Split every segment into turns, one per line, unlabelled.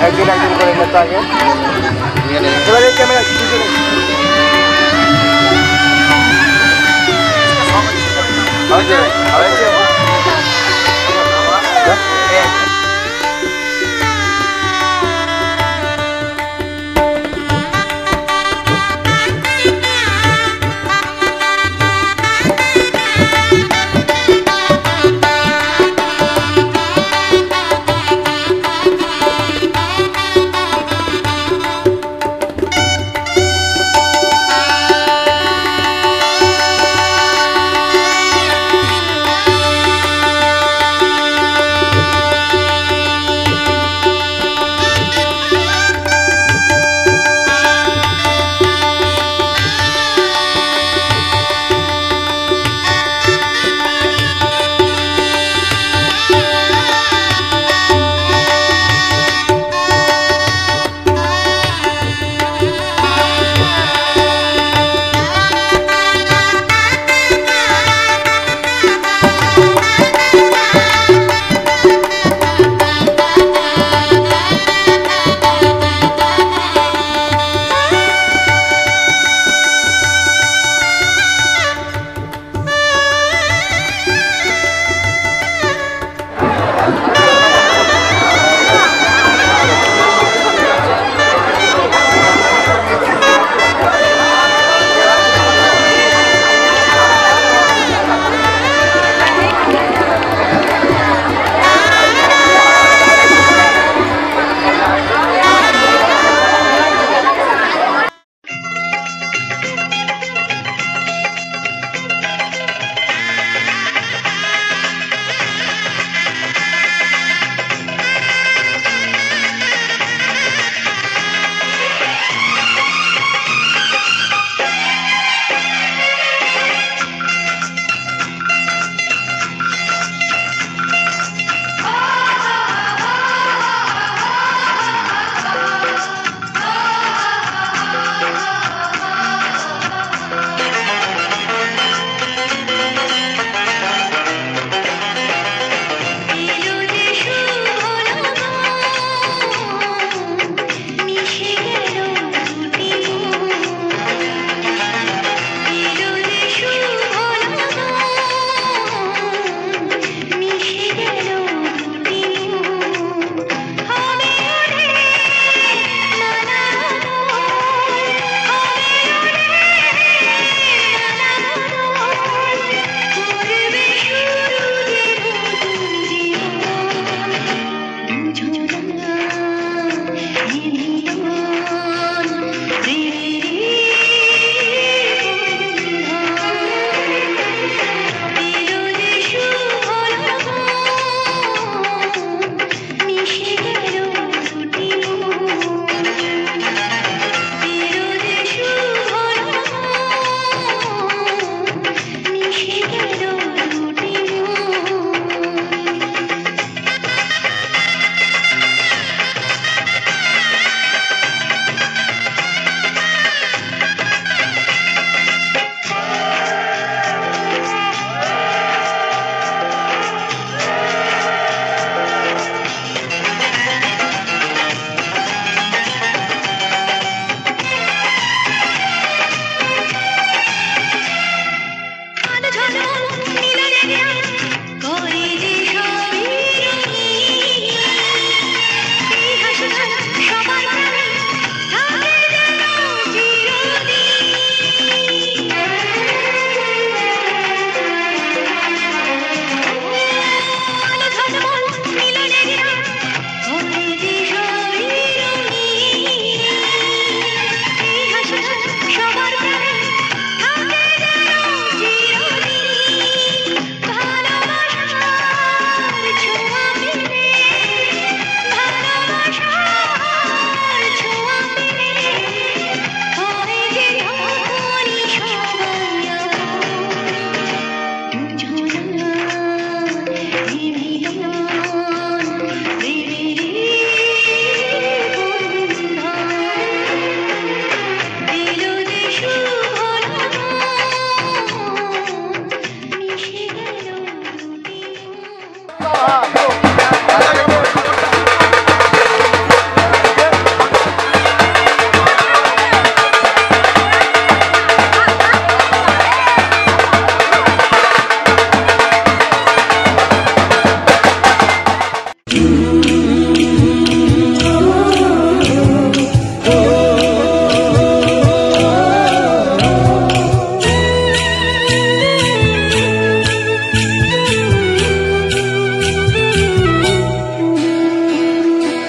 একদিন একদিন করে নিতে আগে এবার এই ক্যামেরা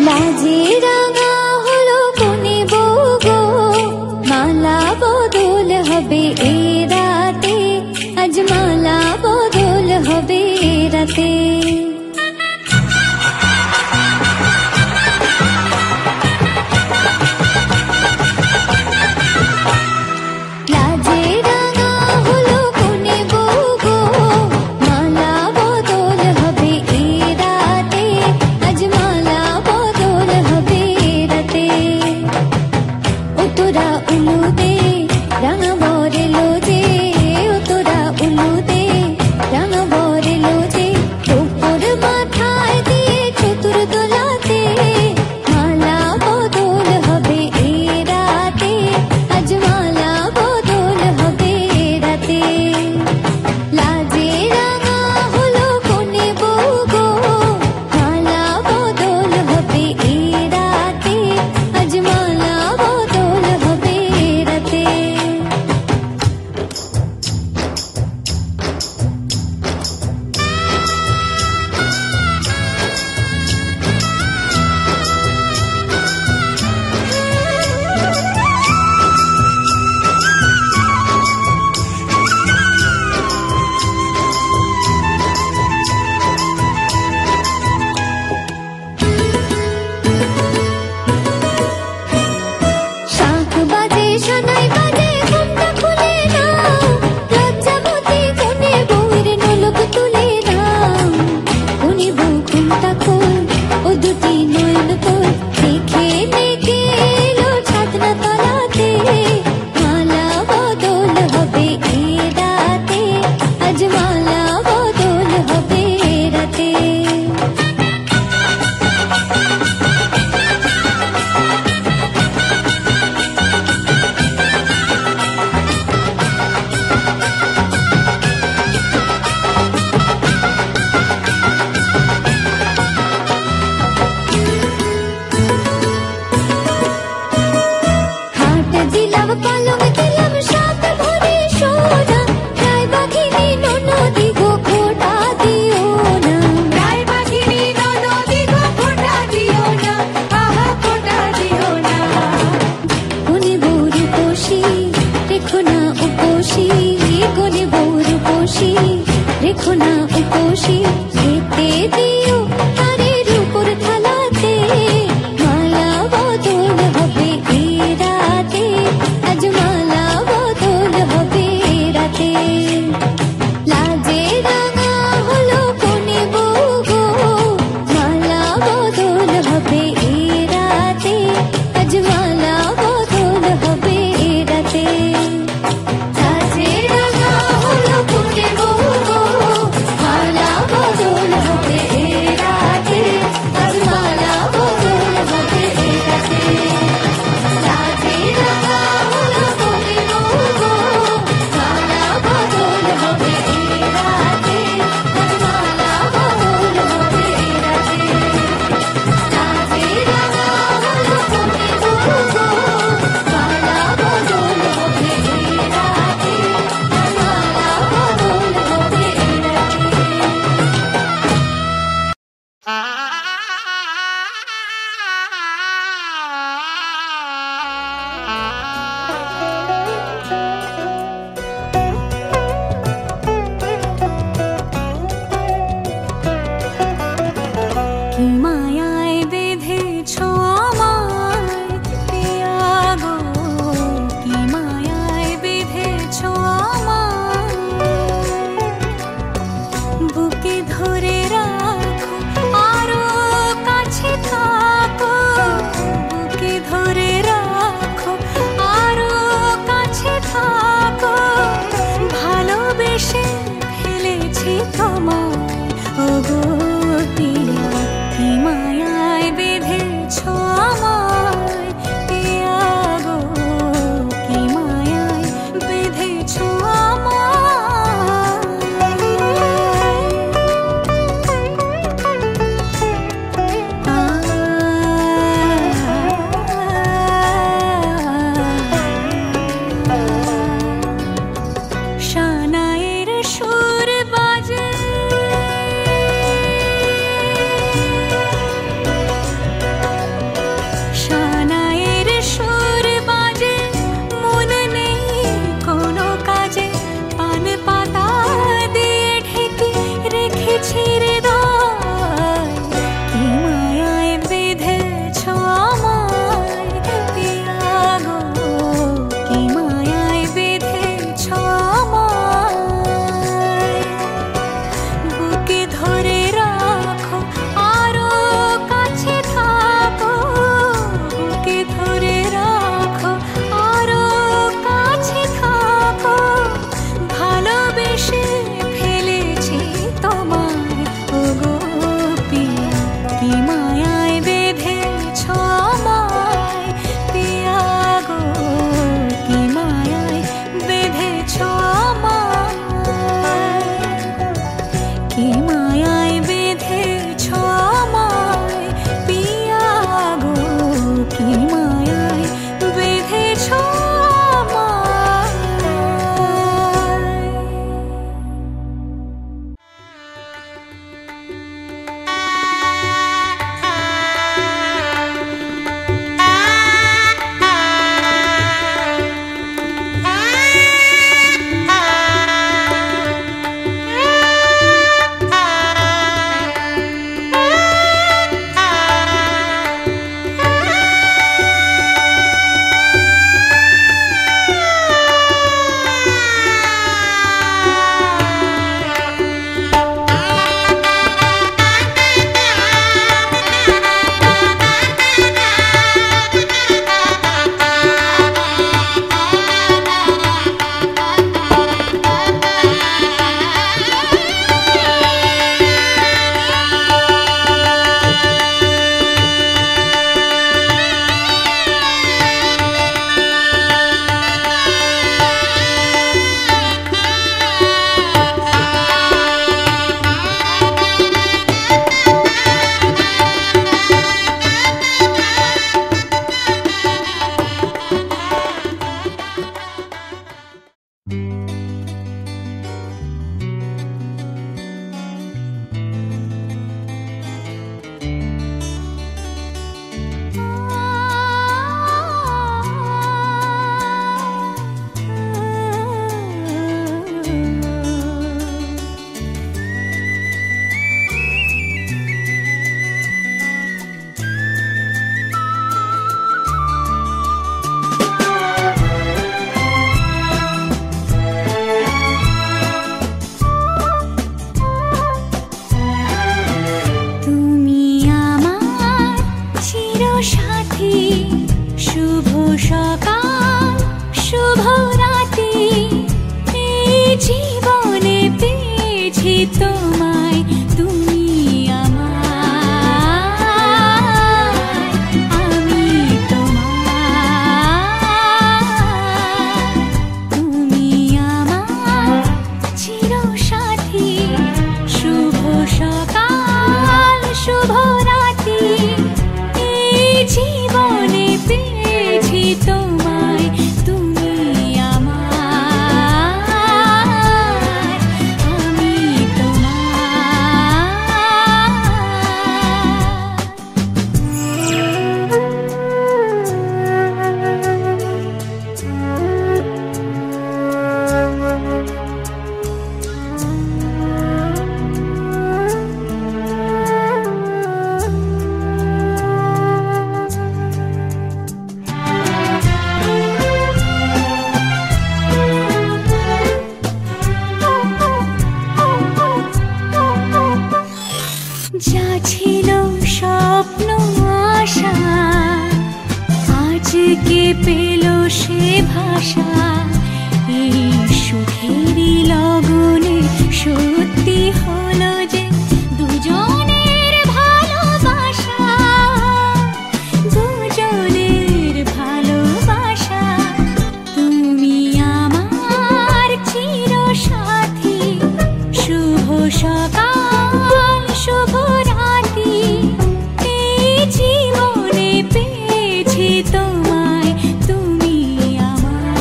লাজে রাঙা হলো কোনে বউ গো, মালা বদল হবে এ রাতে, আজ মালা বদল হবে এ রাতে। লাজে রাঙা হলো কোনে বউ গো, মালা বদল হবে এ রাতে, আজ মালা বদল হবে এ রাতে। ও তোরা উলু দে রাঙা বরে লোজে, ও তোরা উলু দে রাঙা বরে লোজে, উপর সাথী শুভ সকাল শুভ রাতি এই জীবনে পেয়েছি তোমায় তুমি আমায় আমি তোমার তুমি আমার চির সাথী শুভ সকাল শুভ রাতি এই জীবনে পেয়েছি তোমায় তুমি আমার আমি যা ছিল স্বপ্ন আশা আজকে পেল সে ভাষা এই সুখেরই লগনে সত্যি হলো যে দুজনের ভালোবাসা দুজনের ভালোবাসা তুমি আমার চির সাথী শুভ সকাল শুভ রাতি এই জীবনে পেয়েছি তোমায় তুমি আমার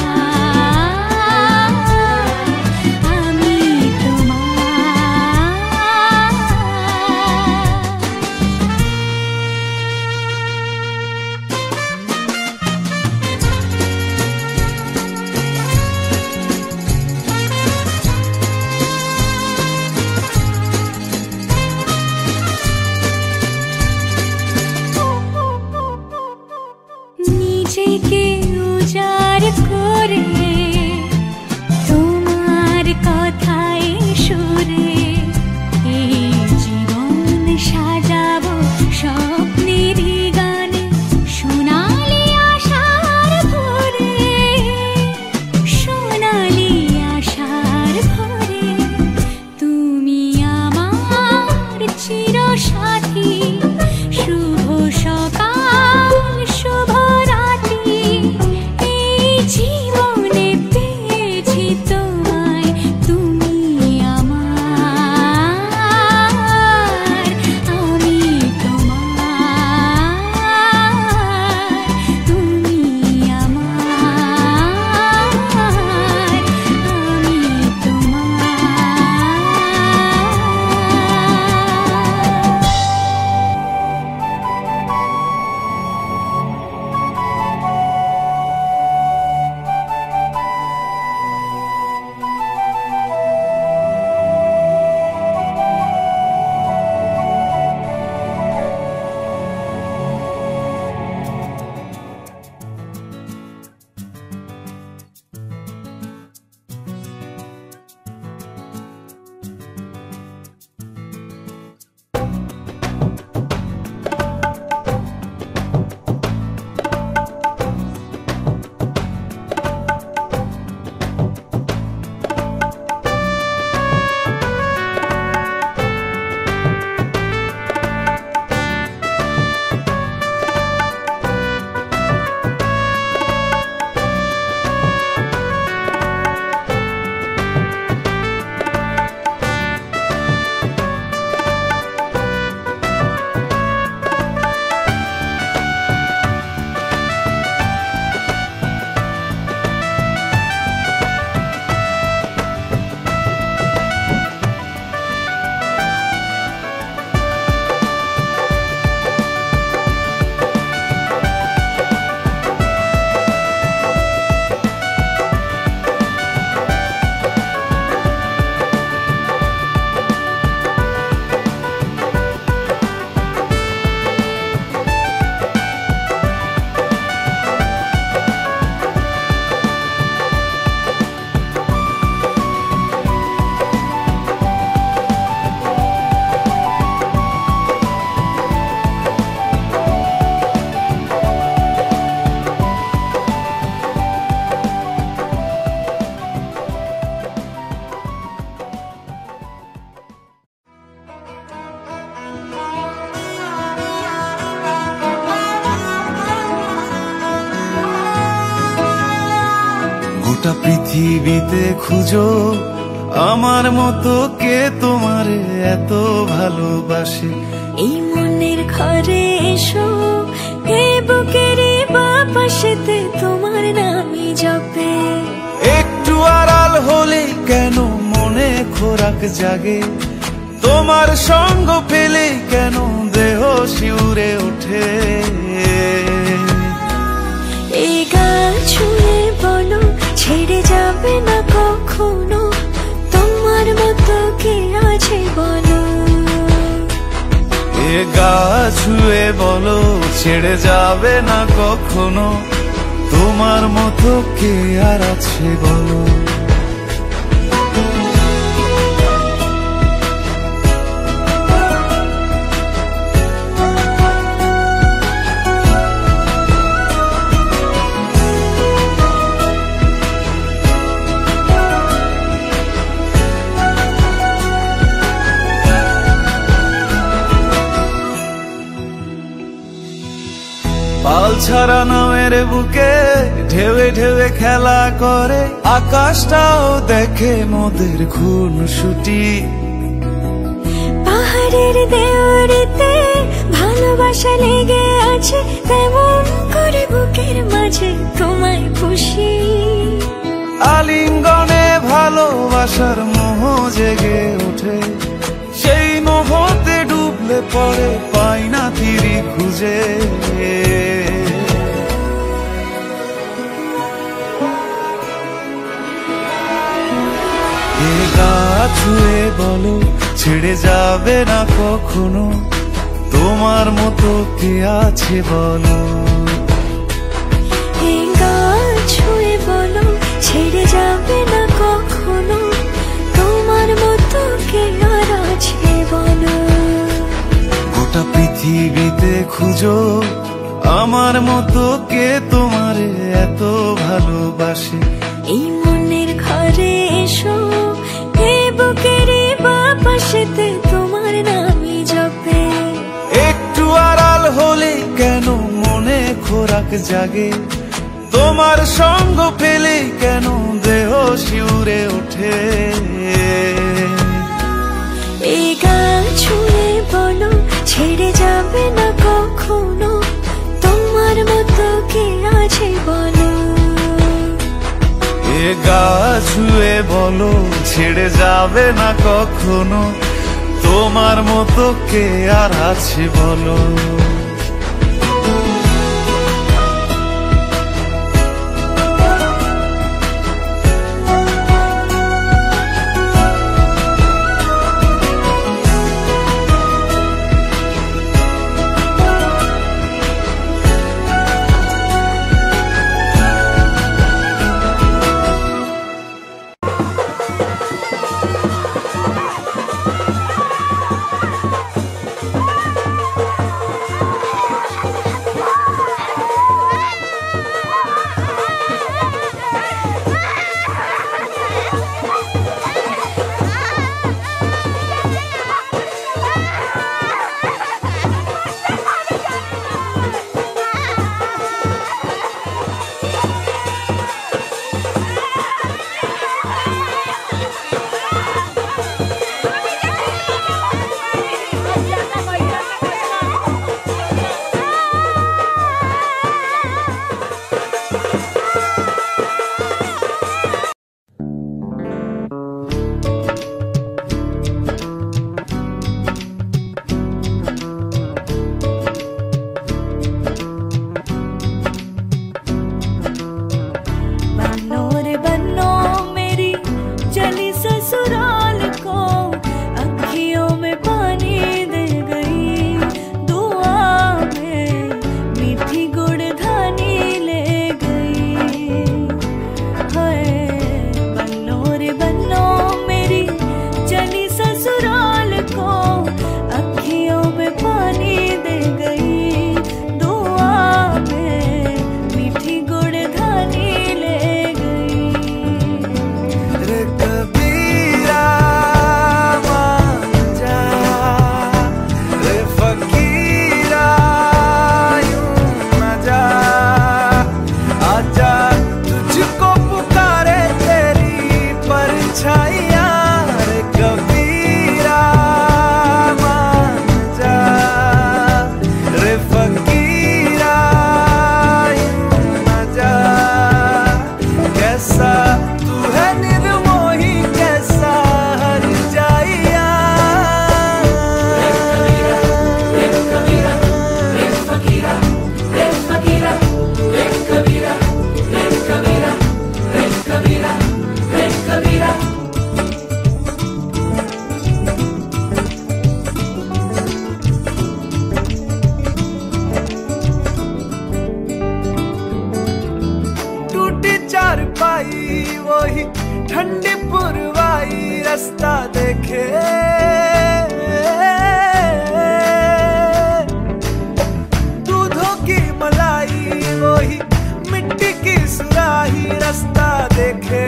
আমি নিজেকে উজাড় করে তোমার কথায় সুরে এই জীবন সাজাবো স্বপ্নের গানে সোনালি আশার ভোরে সোনালি আশার ভোরে তুমি আমার চির সাথী শুভ সকাল শুভ রাতি
গোটা পৃথিবীতে খুঁজো আমার মতো কে তোমারে এত ভালোবাসে।
এই মনের ঘরে এসো, এই বুকের বাপাশেতে তোমার নামই জপে।
একটু আড়াল হলে কেন মনে খোরাক জাগে, তোমার সঙ্গ পেলে কেন দেহ শিউরে ওঠে।
এই গান ছুঁয়ে বলো ছেড়ে যাবে না কখনো, তোমার মতো কে আছে বলো।
এ গা ছুঁয়ে বলো ছেড়ে যাবে না কখনো, তোমার মতো কে আর আছে বলো। পাল ছাড়া নামের বুকে ঢেউে ঢেউে খেলা করে, আকাশটাও দেখে মোদের খুনসুটি।
পাহাড়ের দেওয়ারিতে ভালোবাসা লেগে আছে, তেমন করে বুকের মাঝে তোমায় খুশি।
আলিঙ্গনে ভালোবাসার মোহ জেগে ওঠে, সেই মোহতে ডুবলে পরে পাই না তীরি খুঁজে। এ গা ছুঁয়ে বলো ছেড়ে যাবে না কখনো, তোমার মতো কে আছে বলো।
এই গান ছুঁয়ে বলো ছেড়ে যাবে না কখনো, তোমার মতো কে আর আছে বলো।
গোটা পৃথিবীতে খুঁজো আমার মতো কে তোমারে এত ভালোবাসে।
এই মনের ঘরে এসো, এই বুকের বাপাশেতে তোমার নামই জপে।
একটু আড়াল হলে কেন মনে খোরাক জাগে, তোমার সঙ্গ পেলে কেন দেহ শিউরে ওঠে।
এই গান ছুঁয়ে বলো ছেড়ে যাবে না কখনো, তোমার মতো কে আছে বলো।
এ গা ছুঁয়ে বলো ছেড়ে যাবে না কখনো, তোমার মতো কে আর আছে বলো। ठंडी पुरवाई रास्ता देखे, दूधों की मलाई वही मिट्टी की सुराही रास्ता देखे।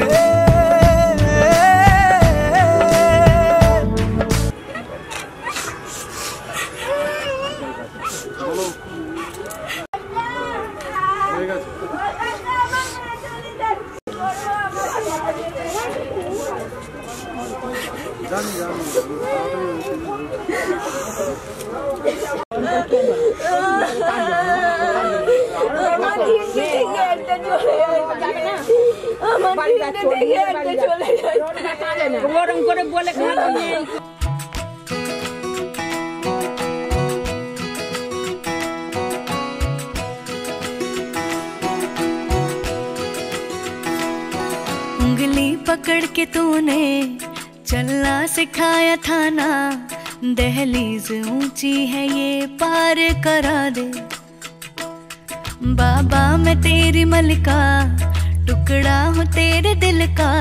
उंगली पकड़ के तूने चलना सिखाया था ना, दहलीज ऊंची है ये पार करा दे। बाबा मैं तेरी मलिका, टुकड़ा हूँ तेरे दिल का,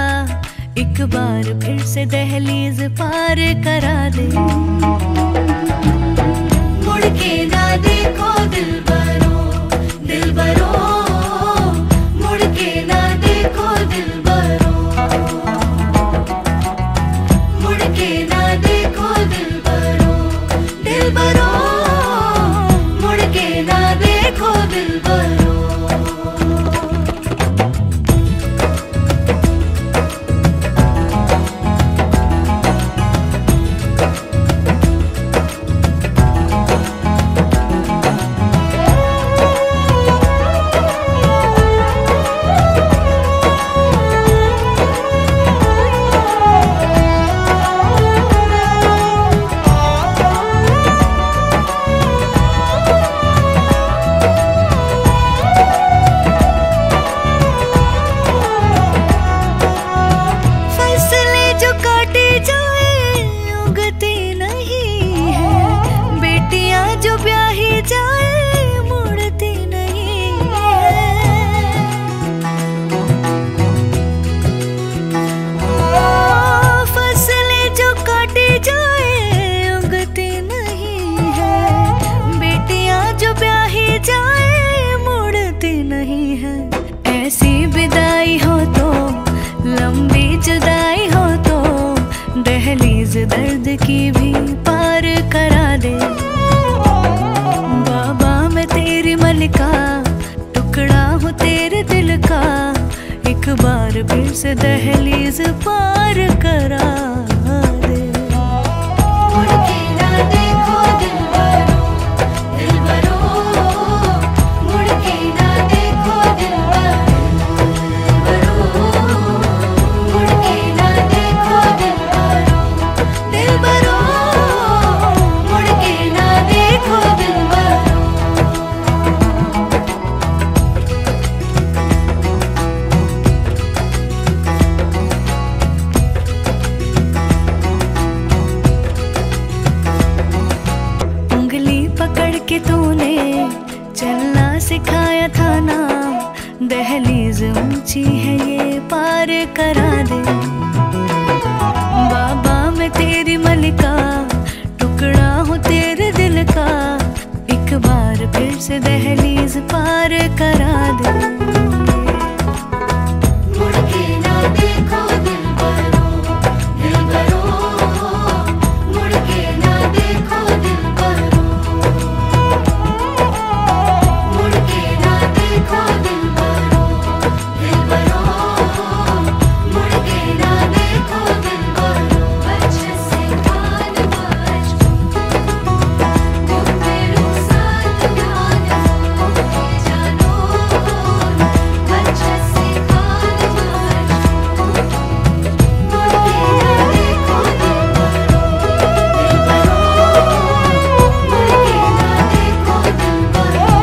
एक बार फिर से दहलीज पार करा दे। मुड़ के ना देखो दिलबरो, दिलबरो, मुड़ के ना देखो दिलबरो, मुड़ के ना देखो दिलबरो, दिलबरो, मुड़ के ना देखो दिलबरो। दर्द की भी पार करा दे। बाबा मैं तेरी मलिका, टुकड़ा हूँ तेरे दिल का, एक बार फिर से दहलीज पार करा दे। मुड़ के ना देखो दिलबरो, दिलबरो, मुड़ के ना देखो दिलबरो, मुड़ के ना देखो दिलबरो, दिलबरो, मुड़ के ना देखो दिलबरो। उंगली पकड़ के तूने चलना सिखाया था ना, दहलीज ऊंची है ये पार करा दे। बाबा मैं तेरी मलिका, टुकड़ा हूँ तेरे दिल का, एक बार फिर से दहलीज पार करा दे। मुड़ के ना देखो दिलबरो, दिलबरो, मुड़ के ना देखो दिलबरो, मुड़ के ना देखो दिलबरो, दिलबरो, मुड़ के ना देखो दिलबरो। अच्छे से कान बाज वो तेरू साथ गाना जानो, अच्छे से कान बाज मुड़ के ना देखो दिलबरो, दिलबरो, मुड़ के ना देखो दिलबरो।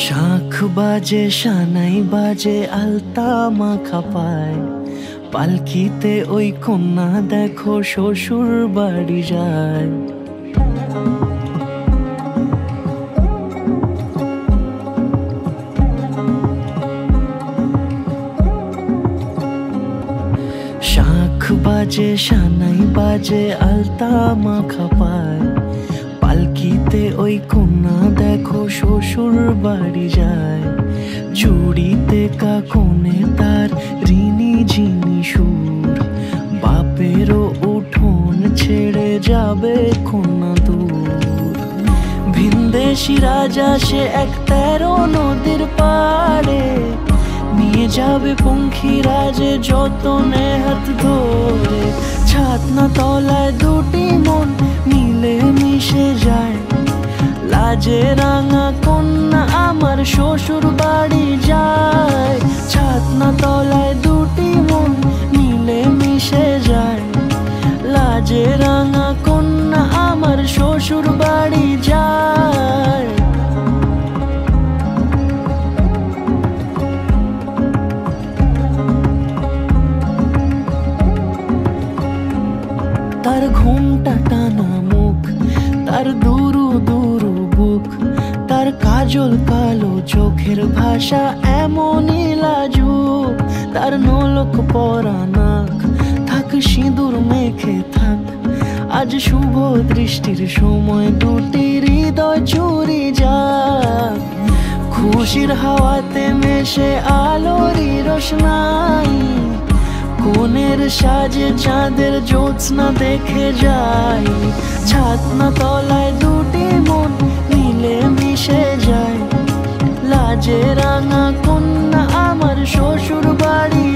শাঁখ বাজে সানাই বাজে আলতা মাখা পায়, পালকিতে ওই কন্যা দেখো শ্বশুর বাড়ি যায়। শাঁখ বাজে সানাই বাজে আলতা মাখা পায়, পালকিতে ওই কন্যা দেখো শ্বশুর বাড়ি যায়। জুড়িতে কাকনে তার ঋণী ঝিনি সুর, বাপেরও উঠোন ছেড়ে যাবে কন্যা দূর। ভিনদেশি রাজা সে এক 13 নদীর পাড়ে, নিয়ে যাবে পঙ্খী রাজে যতনে হাত ধরে। ছাতনা তলায় দুটি মন মিলে মিশে যায়, লাজে রাঙা কন্যা আমার শ্বশুর বাড়ি যায়। ছাতনা তলায় দুটি মন মিলে মিশে যায়, লাজে রাঙা কন্যা আমার শ্বশুর বাড়ি যায়। তার ঘুমটা টানা মুখ, তার দুরু দুরু বুক, তার কাজল কালো চোখের ভাষা এমনই লাজুক। তার নোলক পরা নাক, থাক সিঁদুর মেখে থাক, আজ শুভ দৃষ্টির সময় দুটি হৃদয় চুরি যাক। খুশির হাওয়াতে মেশে আলোরই রোশনাই, কোণের সাজে চাঁদের জ্যোৎস্না দেখে যাই। ছাতনা তলায় দুটি মন মিলে মিশে যায়, লাজে রাঙা কন্যা আমার শ্বশুর বাড়ি